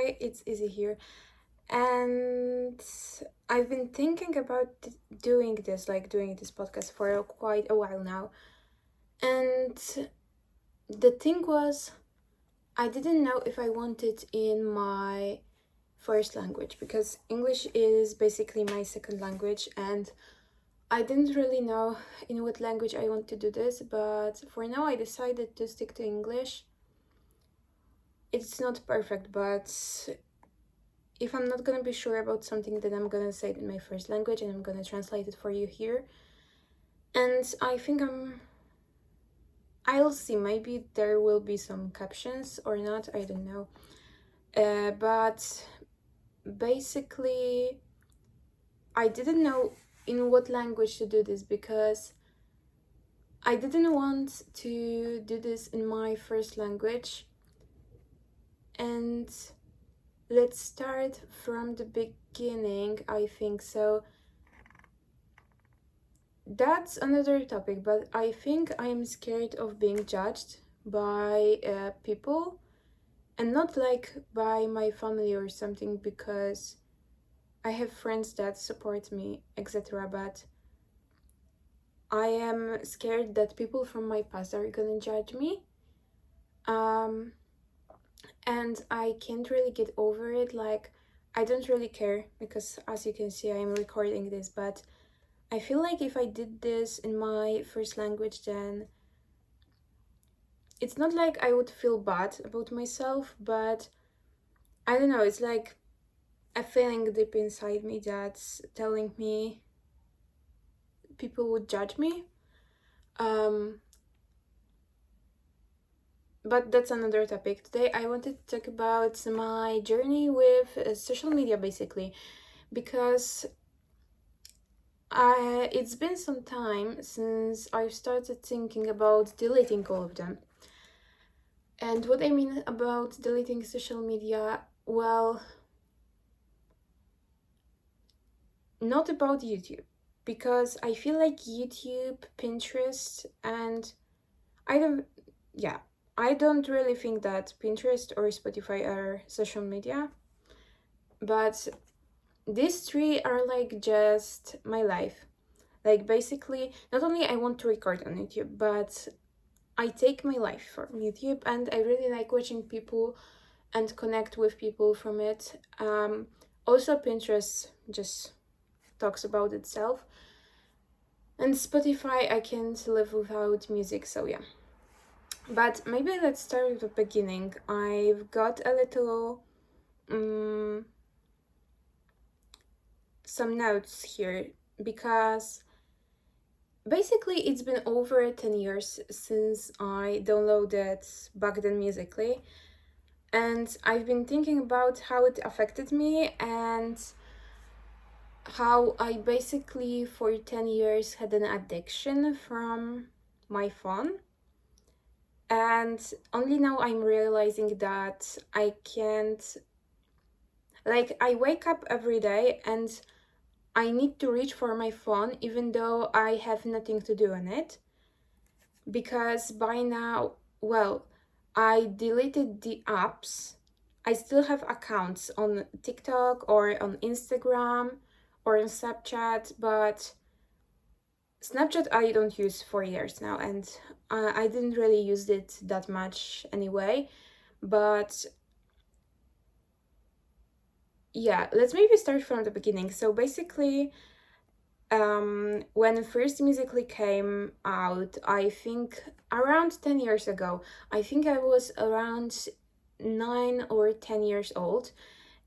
Hi, it's Izzy here, and I've been thinking about doing this podcast for quite a while now. And the thing was, I didn't know if I wanted in my first language because English is basically my second language, and I didn't really know in what language I want to do this, but for now I decided to stick to English. It's not perfect, but if I'm not gonna be sure about something, then I'm gonna say it in my first language and I'm gonna translate it for you here. And I think I'll see, maybe there will be some captions or not, I don't know. But basically, I didn't know in what language to do this because I didn't want to do this in my first language. And let's start from the beginning, I think. So that's another topic, but I think I am scared of being judged by people, and not like by my family or something, because I have friends that support me, etc. But I am scared that people from my past are gonna judge me. Um, and I can't really get over it. Like, I don't really care because, as you can see, I am recording this, but I feel like if I did this in my first language, then it's not like I would feel bad about myself, but I don't know, it's like a feeling deep inside me that's telling me people would judge me. Um, but that's another topic. Today I wanted to talk about my journey with social media, basically, because it's been some time since I've started thinking about deleting all of them. And what I mean about deleting social media, well, not about YouTube, because I feel like YouTube, Pinterest, and I don't, yeah, I don't really think that Pinterest or Spotify are social media, but these three are like just my life. Like, basically, not only I want to record on YouTube, but I take my life from YouTube, and I really like watching people and connect with people from it. Also, Pinterest just talks about itself. And Spotify, I can't live without music, so yeah. But maybe let's start with the beginning. I've got a little some notes here because basically it's been over 10 years since I downloaded Back Then Musically, and I've been thinking about how it affected me and how I basically for 10 years had an addiction from my phone. And only now I'm realizing that I can't, like, I wake up every day and I need to reach for my phone even though I have nothing to do on it. Because by now, well, I deleted the apps. I still have accounts on TikTok or on Instagram or on Snapchat, but Snapchat I don't use for years now, and I didn't really use it that much anyway. But yeah, let's maybe start from the beginning. So basically, when first Musically came out, I think around 10 years ago, I think I was around 9 or 10 years old,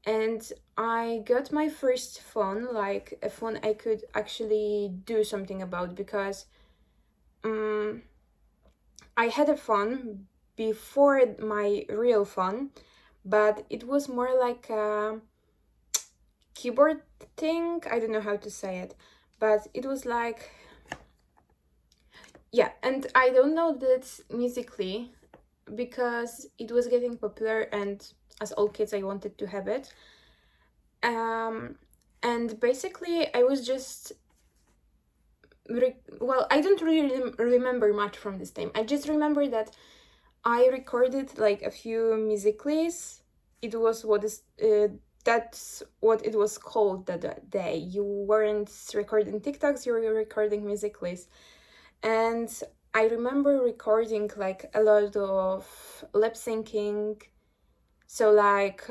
and I got my first phone, like a phone I could actually do something about, because I had a phone before my real phone, but it was more like a keyboard thing. I don't know how to say it, but it was like, yeah, and I don't know that Musically because it was getting popular, and as all kids I wanted to have it. And basically I was just well, I don't really remember much from this time. I just remember that I recorded like a few Musicallys, it was what is that's what it was called that day. You weren't recording TikToks, you were recording musically. And I remember recording like a lot of lip syncing. So like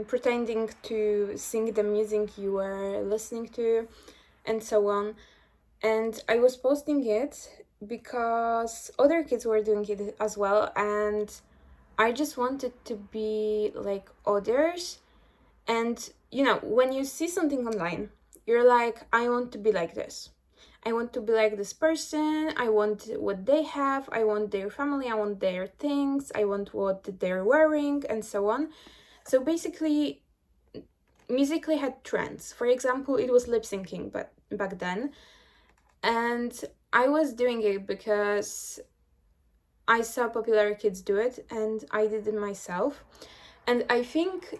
pretending to sing the music you were listening to, and so on. And I was posting it because other kids were doing it as well, and I just wanted to be like others. And you know, when you see something online, you're like, I want to be like this. I want to be like this person. I want what they have. I want their family. I want their things. I want what they're wearing, and so on. So basically, Musically had trends. For example, it was lip syncing, but back then, and I was doing it because I saw popular kids do it, and I did it myself. And I think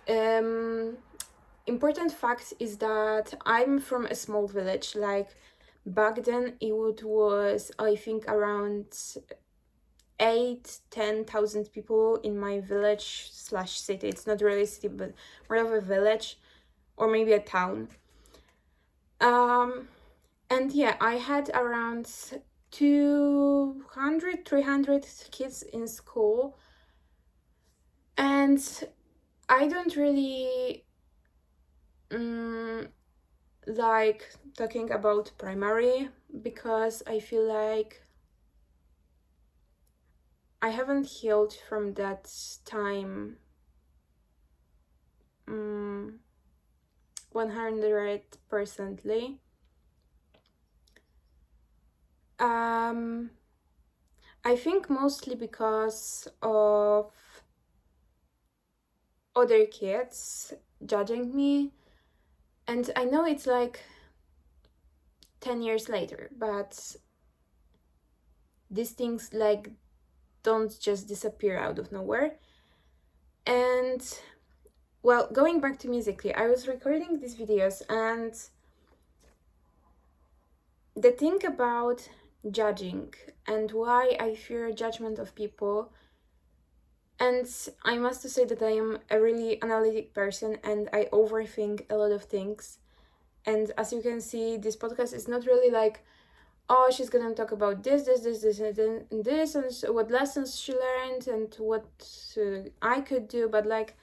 um, important fact is that I'm from a small village. Like back then, it was I think around 8-10,000 people in my village slash city. It's not really a city, but more of a village or maybe a town. And yeah, I had around 200, 300 kids in school, and I don't really like talking about primary because I feel like I haven't healed from that time 100%. Um, I think mostly because of other kids judging me, and I know it's like 10 years later, but these things like don't just disappear out of nowhere. And well, going back to Musically, I was recording these videos, and the thing about judging and why I fear judgment of people, and I must say that I am a really analytic person and I overthink a lot of things. And as you can see, this podcast is not really like, oh, she's gonna talk about this, and this, and what lessons she learned and what I could do, but like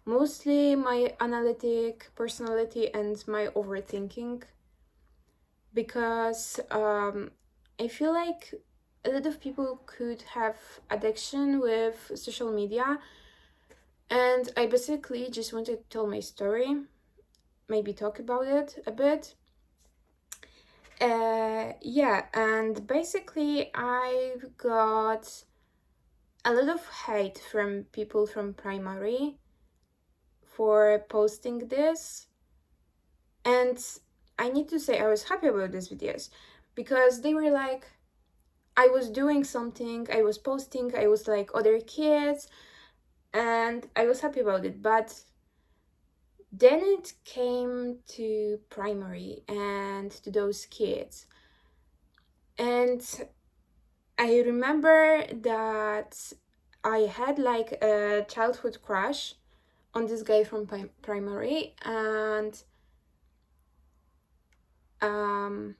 mostly my analytic personality and my overthinking, because I feel like a lot of people could have addiction with social media, and I basically just wanted to tell my story, maybe talk about it a bit. Yeah, and basically I've got a lot of hate from people from primary for posting this, and I need to say I was happy about these videos because they were like, I was doing something, I was posting, I was like other kids, and I was happy about it. But then it came to primary and to those kids, and I remember that I had like a childhood crush on this guy from primary, and um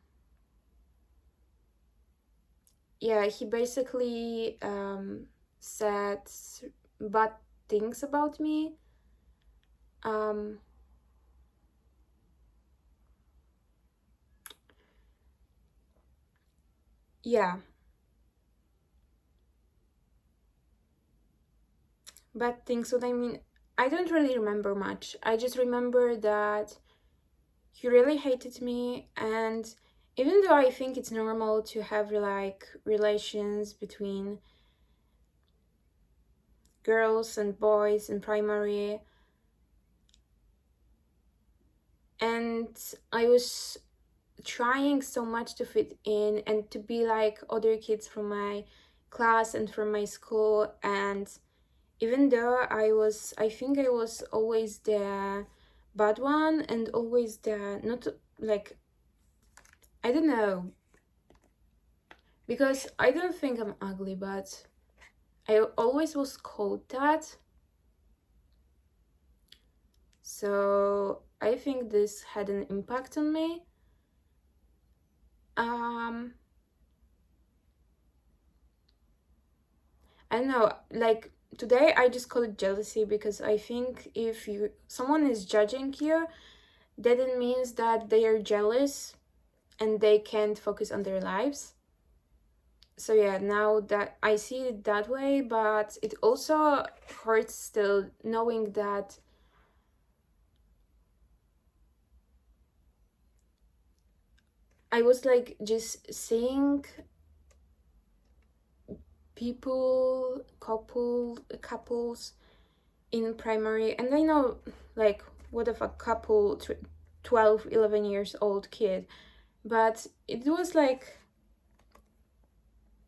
yeah, he basically said bad things about me. um yeah, bad things. What I mean, I don't really remember much. I just remember that he really hated me, and even though I think it's normal to have like relations between girls and boys in primary, and I was trying so much to fit in and to be like other kids from my class and from my school. And even though I think I was always the bad one and always the not like, I don't know, because I don't think I'm ugly, but I always was called that. So I think this had an impact on me. Um, I don't know, like today I just call it jealousy because I think if you someone is judging you, then it means that they are jealous and they can't focus on their lives. So yeah, now that I see it that way, but it also hurts still knowing that I was like just seeing couples in primary, and I know like what if a couple 12, 11 years old kid, but it was like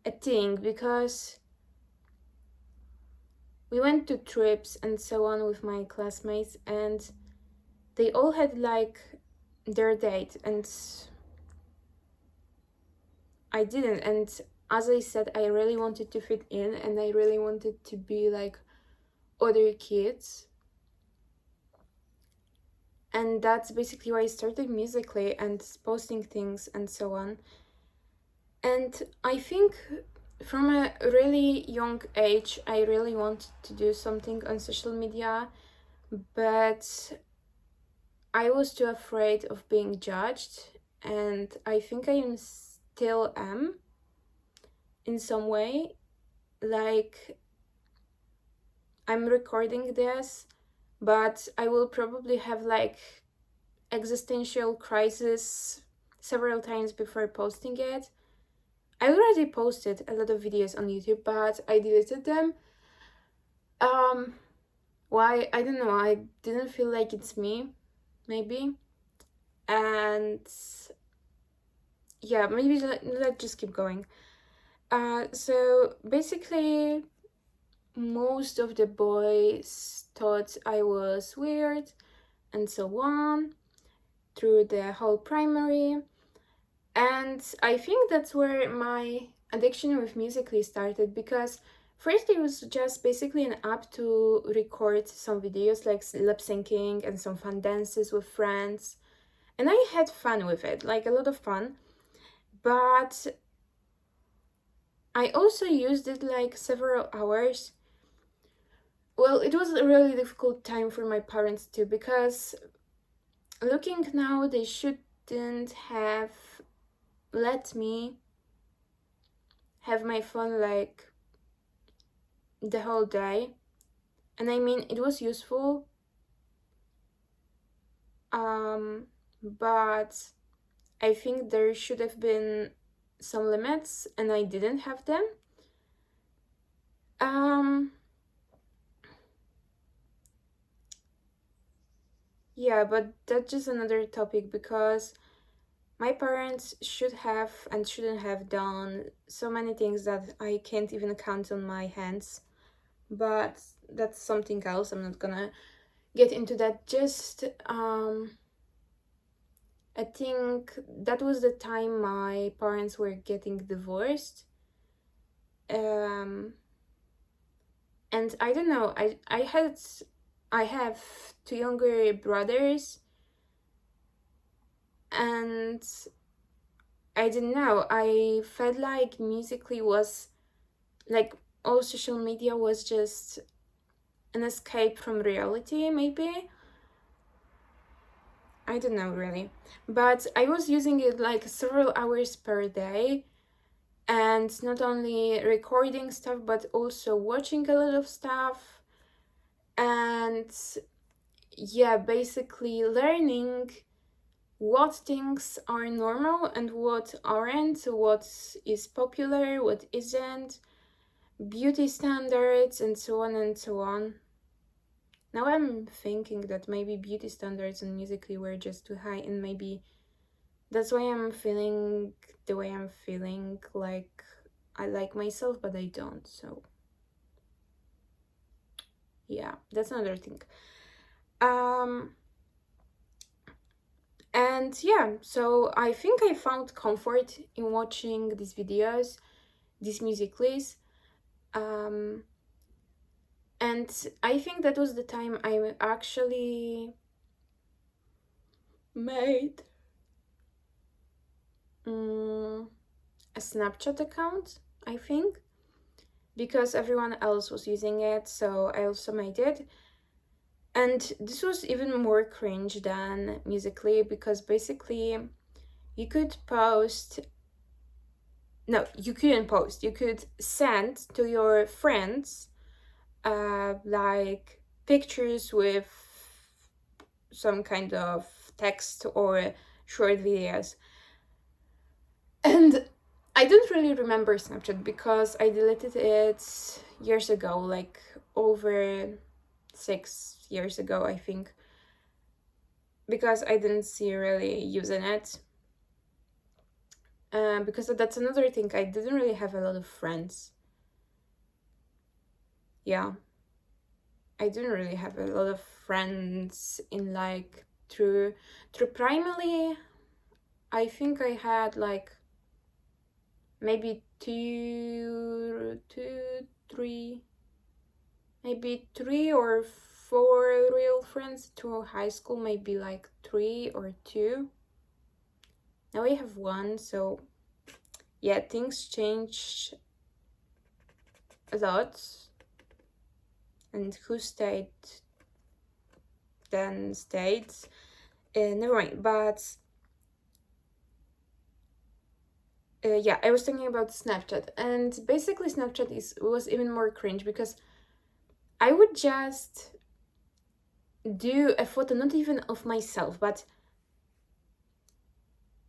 a thing because we went to trips and so on with my classmates, and they all had like their date, and I didn't. And as I said, I really wanted to fit in and I really wanted to be like other kids. And that's basically why I started musically and posting things and so on. And I think from a really young age, I really wanted to do something on social media, but I was too afraid of being judged. And I think I am still am in some way. Like, I'm recording this, but I will probably have like existential crisis several times before posting it. I already posted a lot of videos on YouTube, but I deleted them. Um, why? I don't know. I didn't feel like it's me, maybe. And yeah, maybe let's just keep going. So basically, most of the boys thought I was weird and so on through the whole primary. And I think that's where my addiction with Musical.ly started, because first it was just basically an app to record some videos like lip syncing and some fun dances with friends. And I had fun with it, like a lot of fun. But I also used it like several hours. Well, it was a really difficult time for my parents too, because looking now, they shouldn't have let me have my phone like the whole day. And I mean, it was useful, but I think there should have been some limits, and I didn't have them. Um, yeah, but that's just another topic, because my parents should have and shouldn't have done so many things that I can't even count on my hands. But that's something else. I'm not gonna get into that. Just I think that was the time my parents were getting divorced. Um, and I don't know. I have two younger brothers, and I didn't know. I felt like Musically was like all social media was just an escape from reality, maybe. I don't know really. But I was using it like several hours per day, and not only recording stuff but also watching a lot of stuff, and yeah, basically learning what things are normal and what aren't, what is popular, what isn't, beauty standards, and so on and so on. Now I'm thinking that maybe beauty standards and Musically were just too high, and maybe that's why I'm feeling the way I'm feeling, like I like myself but I don't. So yeah, that's another thing. Um and yeah, so I think I found comfort in watching these videos, these musicallys. Um, and I think that was the time I actually made a Snapchat account, I think, because everyone else was using it, so I also made it. And this was even more cringe than Musically, because basically you could post, no, you couldn't post, you could send to your friends like pictures with some kind of text or short videos. And I don't really remember Snapchat because I deleted it years ago, like over 6 years ago, I think, because I didn't see really using it. Because that's another thing, I didn't really have a lot of friends. Yeah, I didn't really have a lot of friends in like through primary. I think I had like maybe three, maybe 3 or 4 real friends. To high school, maybe like 3 or 2. Now I have one, so yeah, things changed a lot. And who stayed then stayed. Never mind. But yeah, I was talking about Snapchat, and basically Snapchat was even more cringe because I would just do a photo, not even of myself, but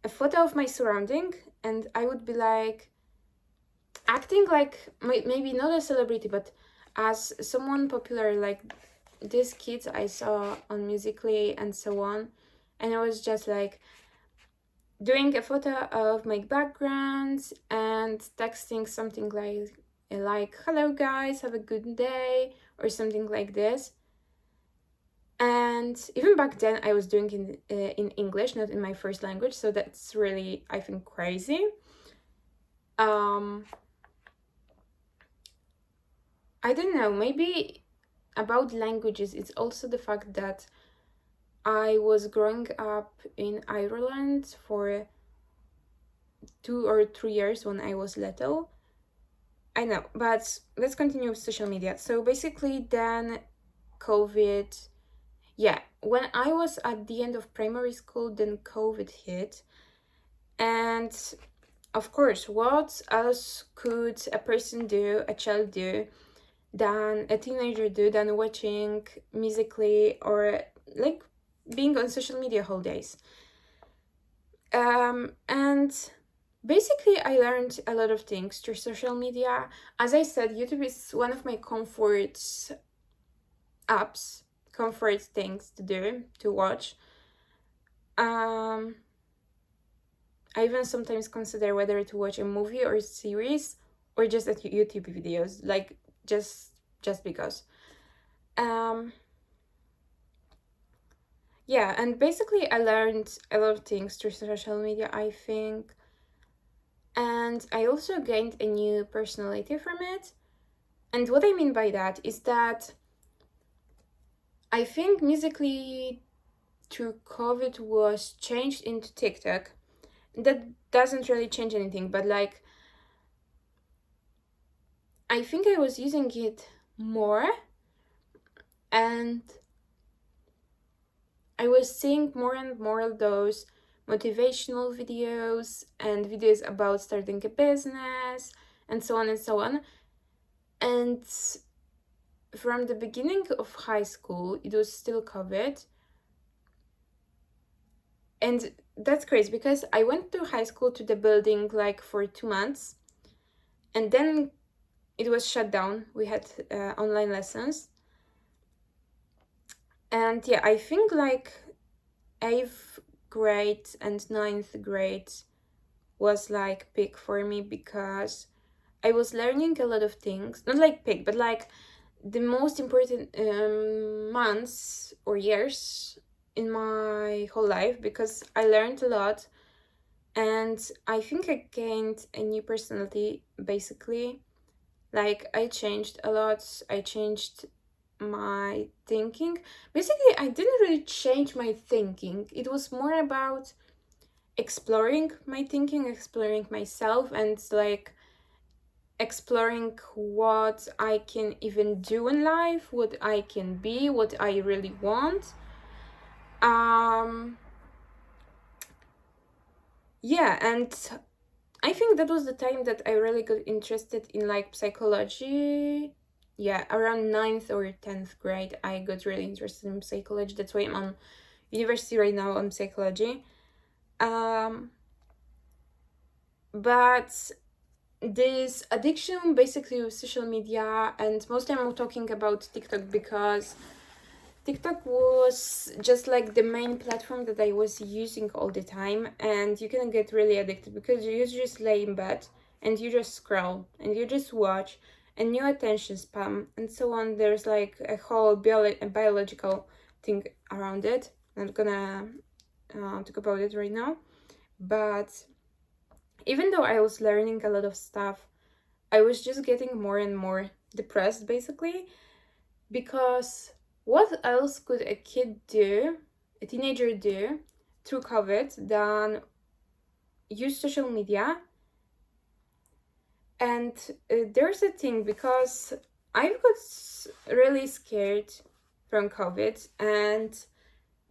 a photo of my surrounding, and I would be like acting like maybe not a celebrity, but as someone popular, like these kids I saw on Musically and so on. And I was just like doing a photo of my background and texting something like hello guys, have a good day, or something like this. And even back then I was doing in English, not in my first language, so that's really, I think, crazy. um I don't know, maybe about languages it's also the fact that I was growing up in Ireland for 2 or 3 years when I was little. I know, but let's continue with social media. So basically, then COVID, yeah, when I was at the end of primary school, then COVID hit. And of course, what else could a person do, a child do, than a teenager do, than watching Musically or like being on social media whole days? And basically, I learned a lot of things through social media. As I said, YouTube is one of my comfort apps, comfort things to do, to watch. Um, I even sometimes consider whether to watch a movie or a series or just a YouTube videos, like just because. Um, yeah, and basically, I learned a lot of things through social media, I think. And I also gained a new personality from it. And what I mean by that is that I think Musically through COVID was changed into TikTok. That doesn't really change anything, but like I think I was using it more, and I was seeing more and more of those motivational videos and videos about starting a business and so on and so on. And from the beginning of high school, it was still COVID. And that's crazy because I went to high school to the building like for 2 months, and then it was shut down. We had online lessons. And yeah, I think like 8th grade and 9th grade was like peak for me because I was learning a lot of things. Not like peak, but like the most important months or years in my whole life, because I learned a lot And I think I gained a new personality, basically. Like, I changed a lot. I changed my thinking. Basically, I didn't really change my thinking. It was more about exploring my thinking, exploring myself, and like exploring what I can even do in life, what I can be, what I really want. Um yeah, and I think that was the time that I really got interested in like psychology. Yeah, around ninth or 10th grade, I got really interested in psychology. That's why I'm on university right now on psychology. Um, but this addiction basically with social media, and mostly I'm talking about TikTok because TikTok was just like the main platform that I was using all the time, and you can get really addicted because you just lay in bed and you just scroll and you just watch and new attention spam and so on. There's like a whole biological thing around it. I'm not gonna talk about it right now, but even though I was learning a lot of stuff, I was just getting more and more depressed basically because what else could a kid do, a teenager do through COVID than use social media? And there's a thing because I got really scared from COVID, and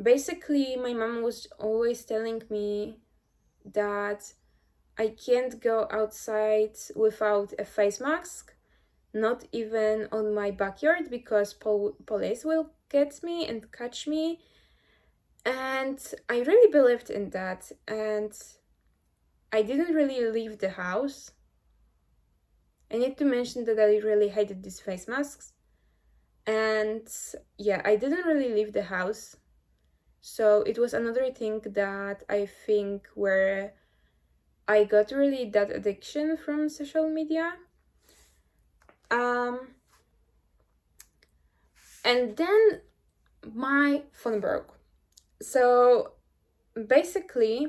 basically my mom was always telling me that I can't go outside without a face mask, not even on my backyard because police will get me and catch me. And I really believed in that, and I didn't really leave the house. I need to mention that I really hated these face masks, and yeah, I didn't really leave the house. So it was another thing that I think where I got really that addiction from social media. Um, and then my phone broke. So basically,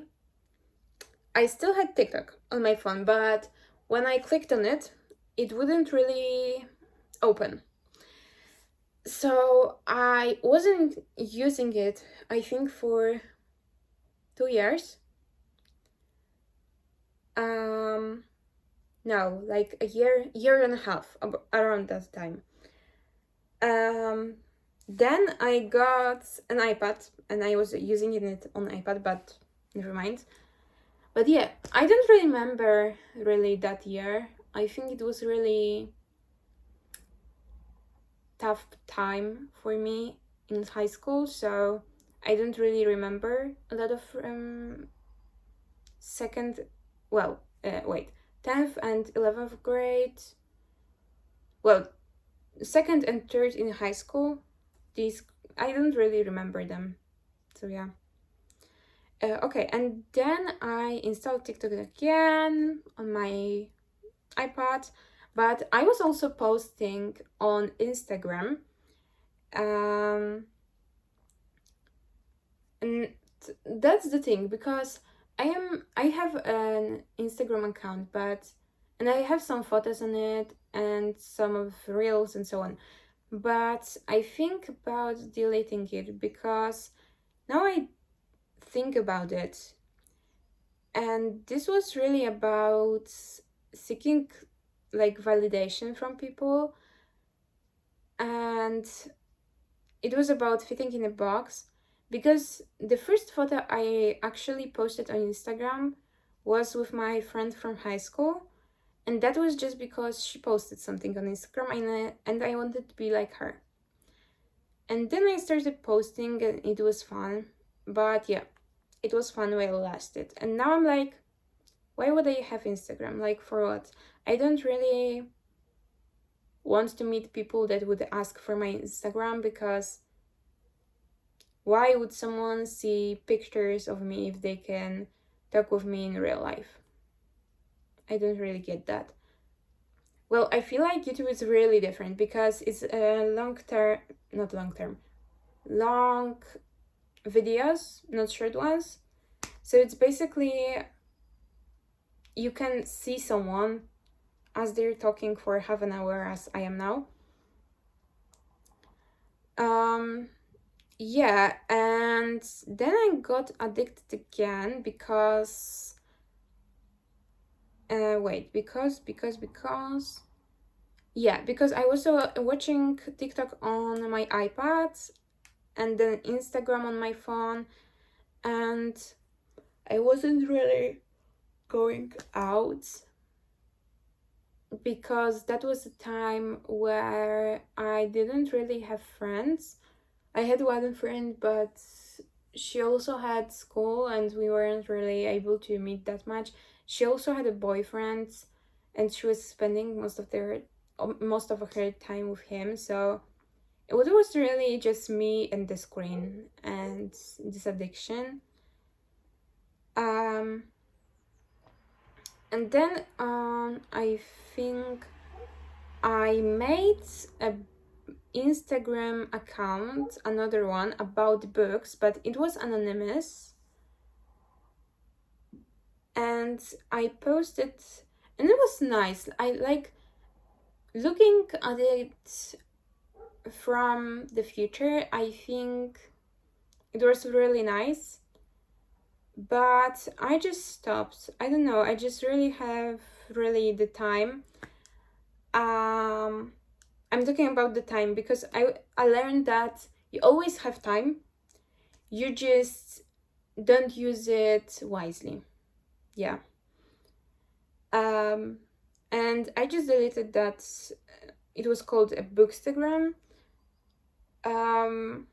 I still had TikTok on my phone, but when I clicked on it, it wouldn't really open. So I wasn't using it, I think, for 2 years. Um, no, like a year and a half, around that time. Um, then I got an iPad and I was using it on iPad, but never mind. But yeah, I don't really remember really that year. I think it was really tough time for me in high school, so I don't really remember a lot of second, well, wait, 10th and 11th grade. Well, second and third in high school. These I don't really remember them. So yeah. Okay, and then I installed TikTok again on my iPad, but I was also posting on Instagram. Um, and that's the thing because I have an Instagram account, but and I have some photos on it and some of reels and so on. But I think about deleting it because now I think about it, and this was really about seeking like validation from people, and it was about fitting in a box because the first photo I actually posted on Instagram was with my friend from high school, and that was just because she posted something on Instagram and I wanted to be like her. And then I started posting and it was fun, but yeah, it was fun while it lasted. And now I'm like, why would I have Instagram? Like, for what? I don't really want to meet people that would ask for my Instagram because why would someone see pictures of me if they can talk with me in real life? I don't really get that. Well, I feel like YouTube is really different because it's a not long term, long videos, not short ones. So it's basically you can see someone as they're talking for half an hour as I am now. Um, yeah, and then I got addicted again because yeah, because I was watching TikTok on my iPad and then Instagram on my phone, and I wasn't really going out because that was a time where I didn't really have friends. I had one friend, but she also had school and we weren't really able to meet that much. She also had a boyfriend and she was spending most of her time with him. So it was really just me and the screen and this addiction. Um and then I think I made a Instagram account, another one about books, but it was anonymous. And I posted, and it was nice. I like looking at it from the future. I think it was really nice, but I just stopped. I don't know. I just really have really the time. Um, I'm talking about the time because I learned that you always have time. You just don't use it wisely. Yeah. Um, and I just deleted that. It was called a bookstagram. Um,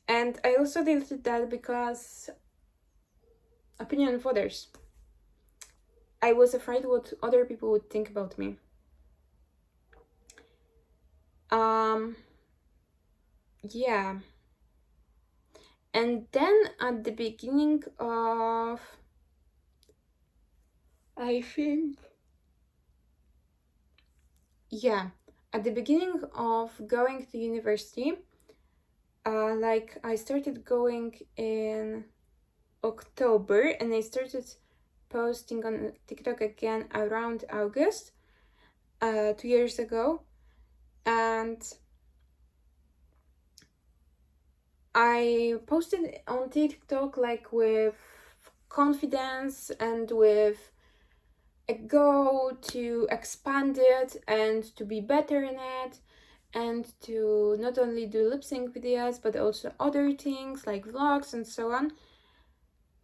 and I also deleted that because opinion of others. I was afraid what other people would think about me. Um, yeah. And then at the beginning of, I think, yeah, at the beginning of going to university, like I started going in October and I started posting on TikTok again around August, 2 years ago. And I posted on TikTok like with confidence and with a goal to expand it and to be better in it and to not only do lip sync videos but also other things like vlogs and so on.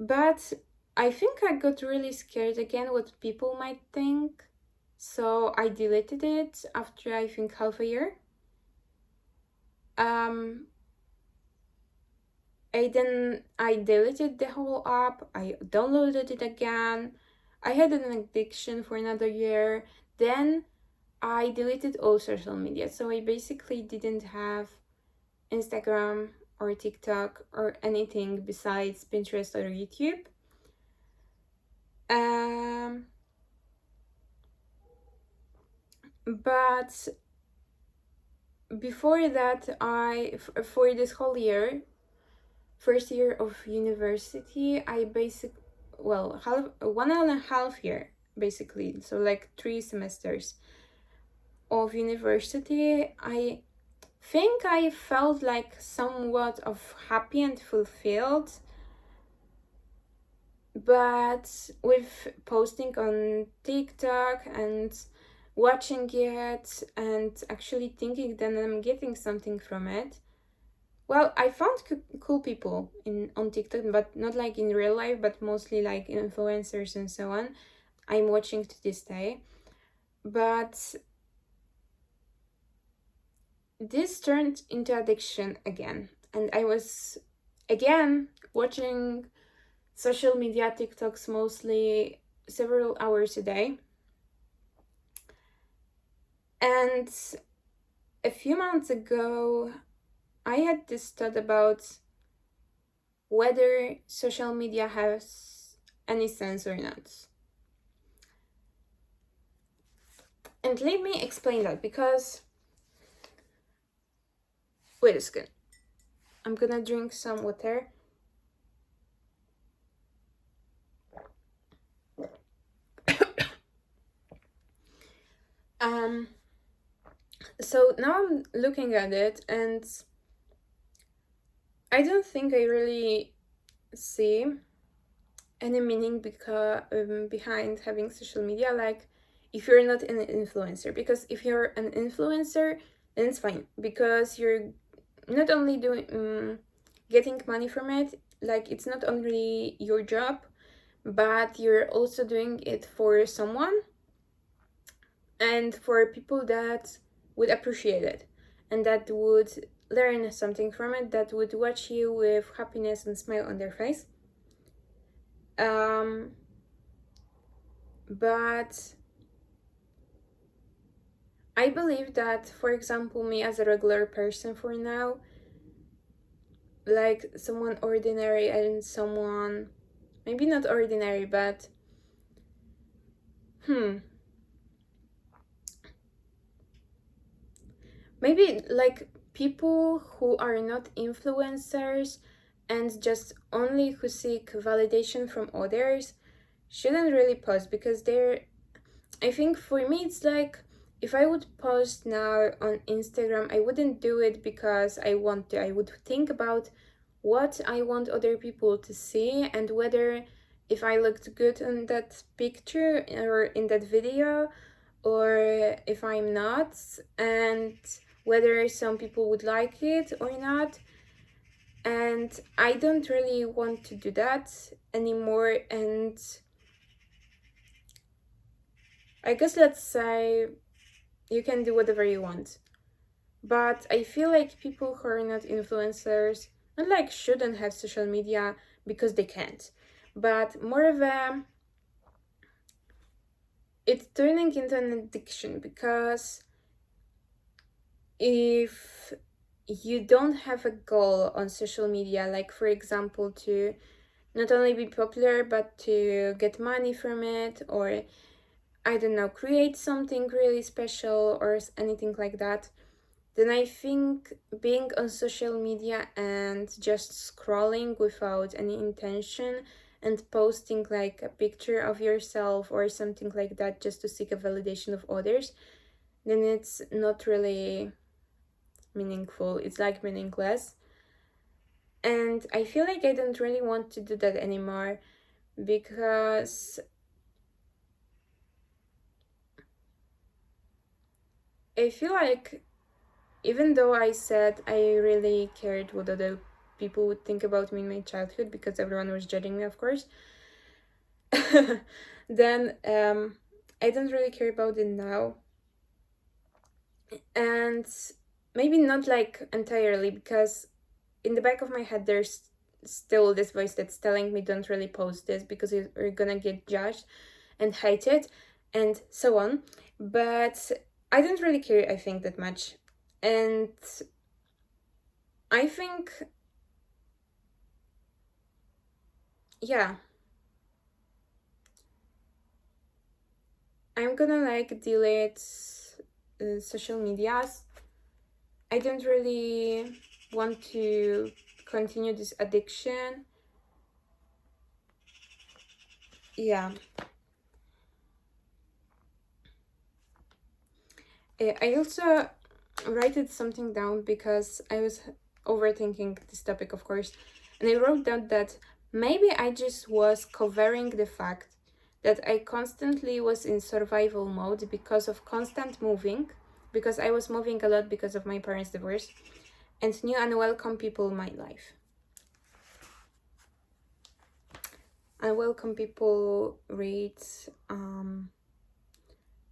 But I think I got really scared again what people might think. So I deleted it after I think half a year. Um, I deleted the whole app. I downloaded it again. I had an addiction for another year. Then I deleted all social media. So I basically didn't have Instagram or TikTok or anything besides Pinterest or YouTube. Um, but before that, for this whole year, first year of university, I half 1.5 year basically, so like 3 semesters of university, I think I felt like somewhat of happy and fulfilled, but with posting on TikTok and watching it and actually thinking that I'm getting something from it. Well, I found cool people on TikTok, but not like in real life, but mostly like influencers and so on. I'm watching to this day. But this turned into addiction again. And I was again watching social media TikToks mostly several hours a day. And a few months ago, I had this thought about whether social media has any sense or not. And let me explain that because wait a second. I'm gonna drink some water. Um, so now I'm looking at it, and I don't think I really see any meaning behind having social media, like if you're not an influencer. Because if you're an influencer, then it's fine, because you're not only doing getting money from it, like it's not only your job, but you're also doing it for someone and for people that would appreciate it and that would learn something from it, that would watch you with happiness and smile on their face. um but I believe that, for example, me as a regular person for now, like someone ordinary and someone maybe not ordinary, but hmm maybe like people who are not influencers and just only who seek validation from others shouldn't really post, because they're, I think for me it's like, if I would post now on Instagram, I wouldn't do it because I want to. I would think about what I want other people to see and whether if I looked good in that picture or in that video, or if I'm not, and whether some people would like it or not. And I don't really want to do that anymore. And I guess let's say you can do whatever you want. But I feel like people who are not influencers, not like shouldn't have social media because they can't, but more of a, it's turning into an addiction, because if you don't have a goal on social media, like for example to not only be popular but to get money from it, or I don't know, create something really special or anything like that, then I think being on social media and just scrolling without any intention and posting like a picture of yourself or something like that just to seek a validation of others, then it's not really meaningful. It's like meaningless. And I feel like I don't really want to do that anymore, because I feel like even though I said I really cared what other people would think about me in my childhood, because everyone was judging me, of course, then I don't really care about it now. And maybe not like entirely, because in the back of my head there's still this voice that's telling me don't really post this because you're gonna get judged and hated and so on. But I don't really care, I think, that much. And I think, yeah, I'm gonna like delete social medias. I don't really want to continue this addiction. Yeah. I also wrote something down because I was overthinking this topic, of course, and I wrote down that maybe I just was covering the fact that I constantly was in survival mode because of constant moving, because I was moving a lot because of my parents' divorce, and new unwelcome people in my life. Unwelcome people read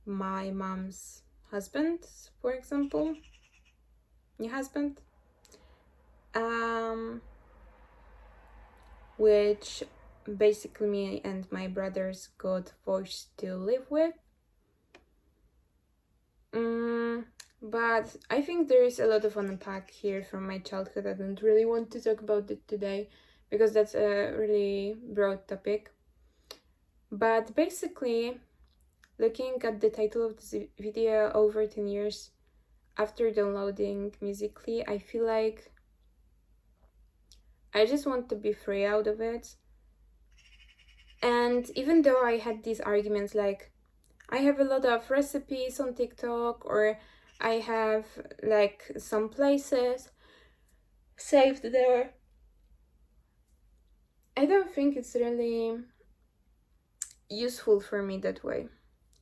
my mom's husband, for example, new husband, um, which basically me and my brothers got forced to live with. But I think there is a lot of unpack here from my childhood. I don't really want to talk about it today because that's a really broad topic. But basically, looking at the title of this video over 10 years after downloading Musically, I feel like I just want to be free out of it. And even though I had these arguments like, I have a lot of recipes on TikTok, or I have like some places saved there. I don't think it's really useful for me that way.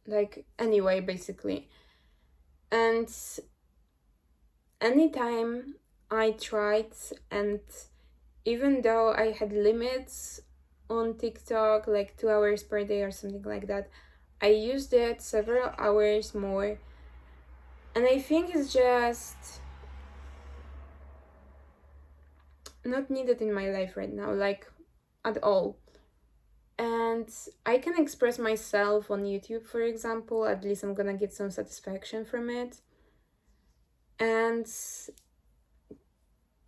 Like, anyway, basically. And anytime I tried, and even though I had limits on TikTok, like 2 hours per day or something like that, I used it several hours more. And I think it's just not needed in my life right now, like at all. And I can express myself on YouTube, for example. At least I'm gonna get some satisfaction from it. And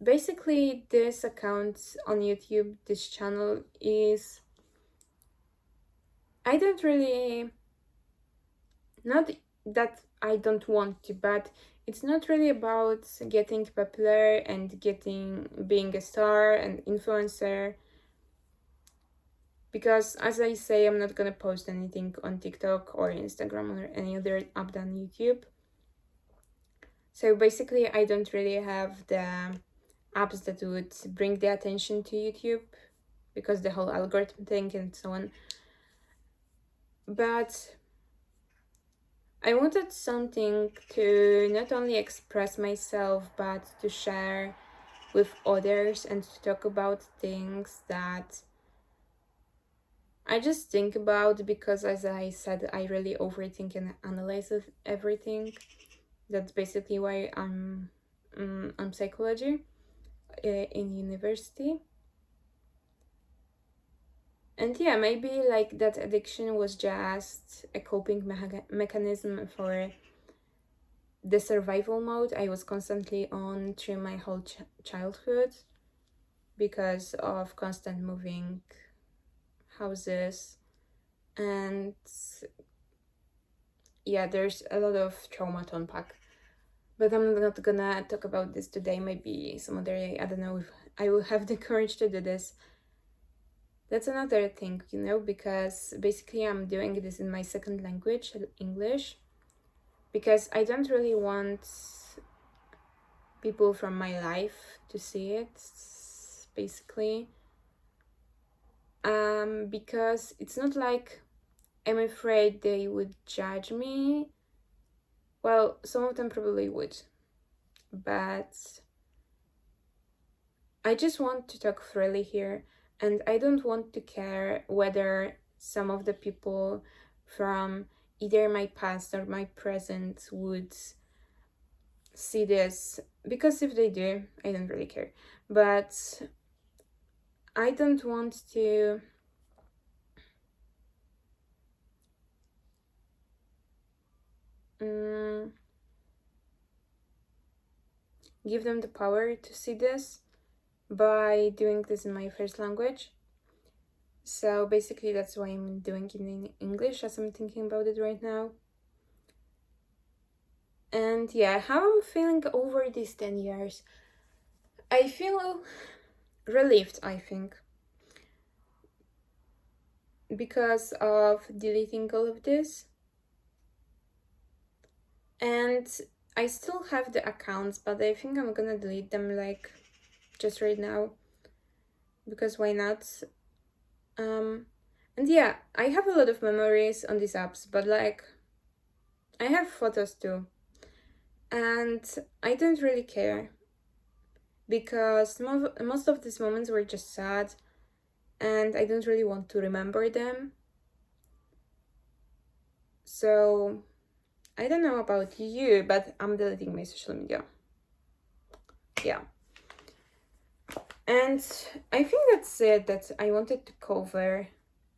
basically, this account on YouTube, this channel is, I don't really, not that I don't want to, but it's not really about getting popular and being a star and influencer. Because as I say, I'm not gonna post anything on TikTok or Instagram or any other app than YouTube. So basically, I don't really have the apps that would bring the attention to YouTube, because the whole algorithm thing and so on. But I wanted something to not only express myself, but to share with others and to talk about things that I just think about, because as I said, I really overthink and analyze everything. That's basically why I'm psychology in university. And yeah, maybe like that addiction was just a coping mechanism for the survival mode I was constantly on through my whole childhood, because of constant moving houses. And yeah, there's a lot of trauma to unpack. But I'm not gonna talk about this today, maybe some other day. I don't know if I will have the courage to do this. That's another thing, because basically I'm doing this in my second language, English, because I don't really want people from my life to see it, basically. Because it's not like I'm afraid they would judge me. Well, some of them probably would, but I just want to talk freely here, and I don't want to care whether some of the people from either my past or my present would see this, because if they do, I don't really care. But I don't want to give them the power to see this by doing this in my first language. So basically that's why I'm doing it in English, as I'm thinking about it right now. And yeah, how I'm feeling over these 10 years. I feel relieved, I think, because of deleting all of this. And I still have the accounts, but I think I'm gonna delete them like just right now, because why not? And yeah, I have a lot of memories on these apps, but like I have photos too. And I don't really care, because most of these moments were just sad, and I don't really want to remember them. So I don't know about you, but I'm deleting my social media. Yeah. And I think that's it that I wanted to cover.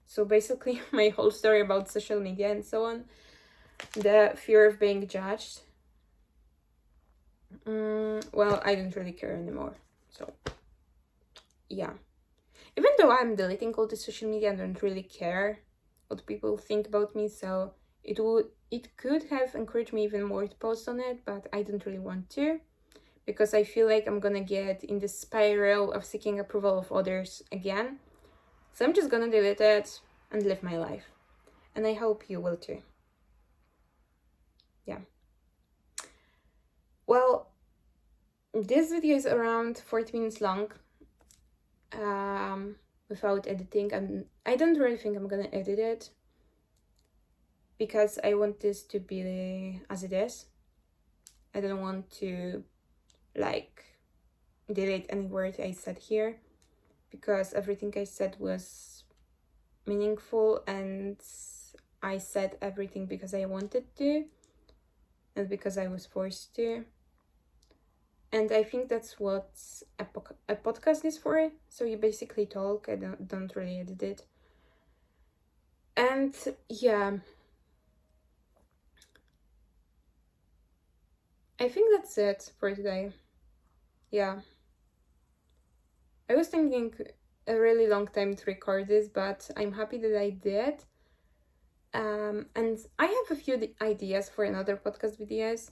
So basically, my whole story about social media and so on, the fear of being judged. Well, I don't really care anymore. So, yeah. Even though I'm deleting all the social media, I don't really care what people think about me. So it could have encouraged me even more to post on it, but I don't really want to, because I feel like I'm gonna get in this spiral of seeking approval of others again. So I'm just gonna delete it and live my life. And I hope you will too. yeah. Well, this video is around 40 minutes long, without editing. I don't really think I'm gonna edit it because I want this to be as it is. I don't want to like delete any word I said here, because everything I said was meaningful, and I said everything because I wanted to, not because I was forced to. And I think that's what a podcast is for. So you basically talk. I don't really edit it. And yeah, I think that's it for today. Yeah, I was thinking a really long time to record this, but I'm happy that I did. And I have a few ideas for another podcast videos,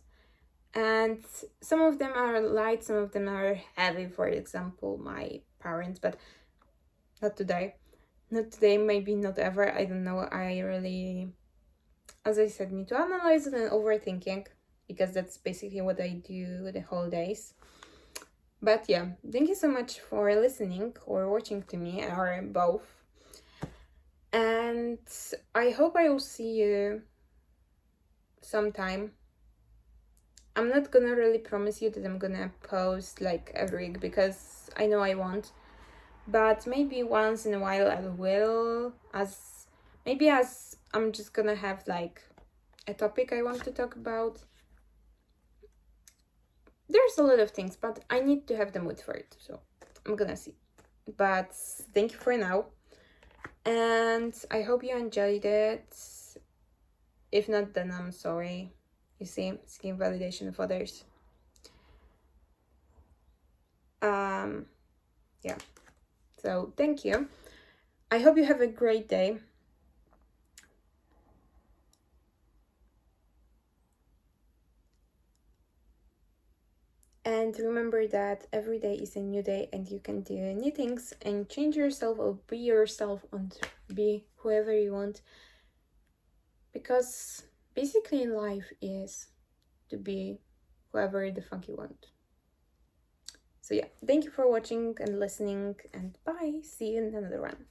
and some of them are light, some of them are heavy. For example, my parents, but not today. Not today, maybe not ever. I don't know. I really, as I said, need to analyze it and overthinking, because that's basically what I do the whole days. But yeah, thank you so much for listening or watching to me, or both. And I hope I will see you sometime. I'm not gonna really promise you that I'm gonna post like every week, because I know I won't. But maybe once in a while I will, as I'm just gonna have like a topic I want to talk about. There's a lot of things, but I need to have the mood for it, so I'm gonna see. But thank you for now, and I hope you enjoyed it. If not, then I'm sorry. You see, seeking validation of others. Yeah. So thank you. I hope you have a great day. And remember that every day is a new day, and you can do new things and change yourself or be yourself and be whoever you want. Because basically, life is to be whoever the fuck you want. So, yeah, thank you for watching and listening, and bye. See you in another one.